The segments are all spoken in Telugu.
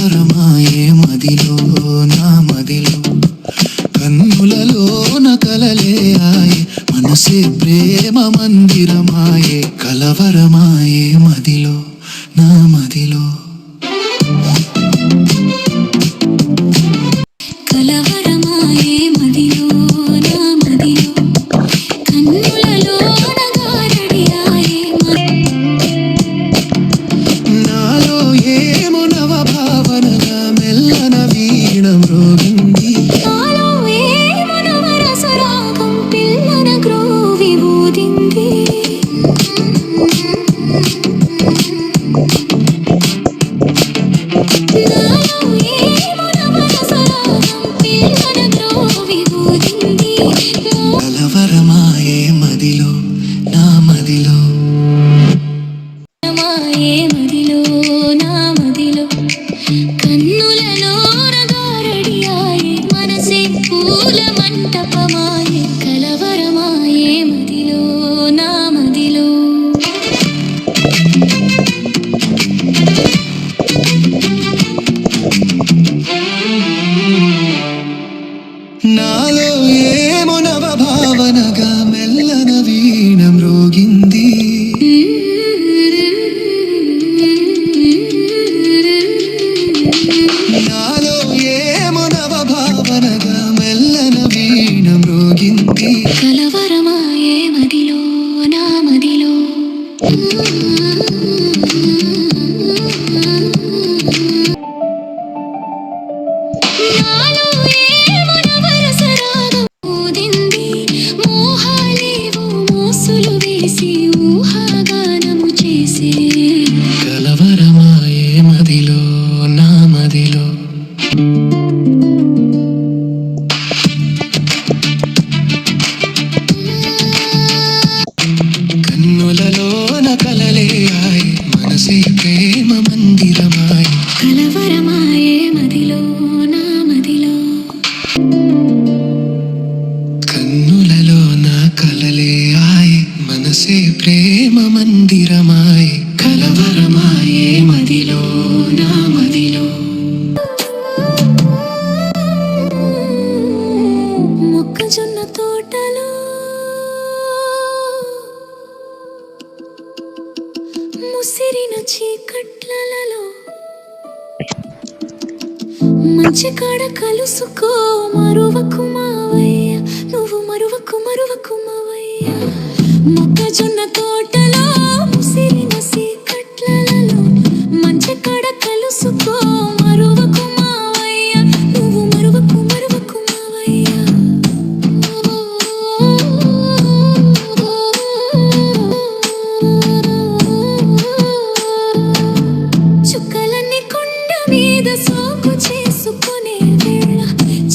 కలవరమాయే మదిలో నా మదిలో కన్నులలోన కలలే ఆయే మనసే ప్రేమ మందిరమాయే కలవరమాయే మదిలో నా మదిలో కలవరమాయే మదిలో నా మదిలో కన్నులలోన గారడియాయే నాలో ఏమో నవ భావనగా మెల్లన వీణ మ్రోగింది నాలో ఏమో నవరసరాగం పిల్లన గ్రోవి ఊదింది నాలో ఏమో నవరసరాగం పిల్లన గ్రోవి ఊదింది కలవరమాయే మదిలో నా మదిలో మాయే మదిలో నా మదిలో కన్నులలోన గారడియాయే మనసే పూల మంటపమాయే కలవరమాయే మదిలో నా మదిలో నాలో ఏమో నవ భావనగా మెల్లన వీణ మ్రోగింది నాలో ఏమో నవ భావనగా మెల్లన వీణ మ్రోగింది కలవరమాయే మదిలో నా మదిలో నాలో ఏమో నవరసరాగం ఊదింది మోహాలేవో మోసులు వేసి ఊహాగానము చేసే కలవరమాయే మదిలో నా మదిలో కన్నులలోన కలలే ఆయే మనసే ప్రేమ మందిరమాయే కలవరమాయే మదిలో నా మదిలో కన్నులలోన కలలే ఆయే మనసే ప్రేమ మందిరమాయే కలవరమాయే మదిలో నా మదిలో మొక్కజొన్న తోటలో ముసిరిన చీకట్లలో మంచి కాడ కలుసుకో మరువకు మావయ్య నువ్వు మరువకు మరువకు మావయ్య మొక్కజొన్న తోటలో ముసిరిన చీకట్లలో మంచి కాడ కలుసుకో మరువకు మావయ్య నువ్వు మరువకు మరువకు మావయ్య చుక్కలన్నీ కొండ మీద సోకు చేసుకునే వేళ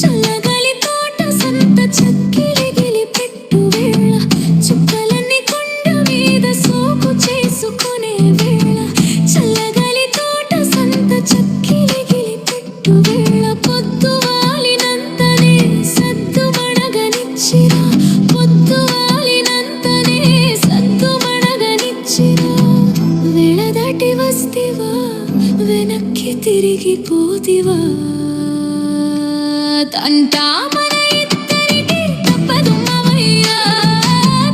చల్లగాలి తోట సంత చక్కిలిగిలి పెట్టు వేళ చుక్కలన్నీ కొండ మీద సోకు చేసుకునే వేళ చల్లగాలి తోట సంత చక్కిలిగిలి పెట్టు వేళ పొద్దు వాలినంతనే సద్దు మణగనిచ్చిరా పొద్దు వాలినంతనే సద్దు మణగనిచ్చిరా వేళ దాటి వస్తివా వెనక్కి తిరిగి పోతివా తంటా మన ఇద్దరికి తప్పదు మావయ్యా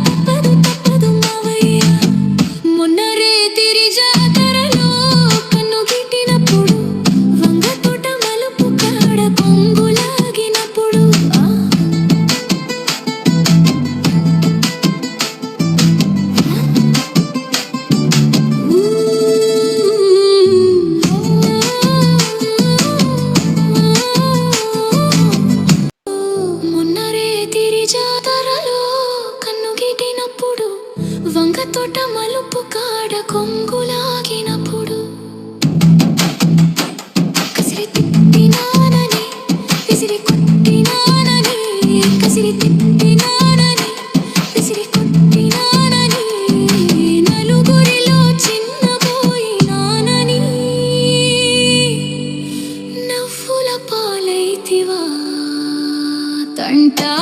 తప్పదు తప్పదు మావయ్యా మొన్న రేతిరి జాతరలో కన్ను గిట్టినప్పుడు వంగ తోట మలుపు కాడ కొంగులాగినప్పుడు మొన్న రేతిరి జాతరలో కన్ను గిట్టినప్పుడు వంగ తోట మలుపు కాడ కొంగులాగినప్పుడు కసిరి తిట్టినానని విసిరి కొట్టినానని కసిరి తిట్టినానని విసిరి కొట్టినానని నలుగురిలో చిన్నపోయినానని నవ్వుల పాలైతివా తంటా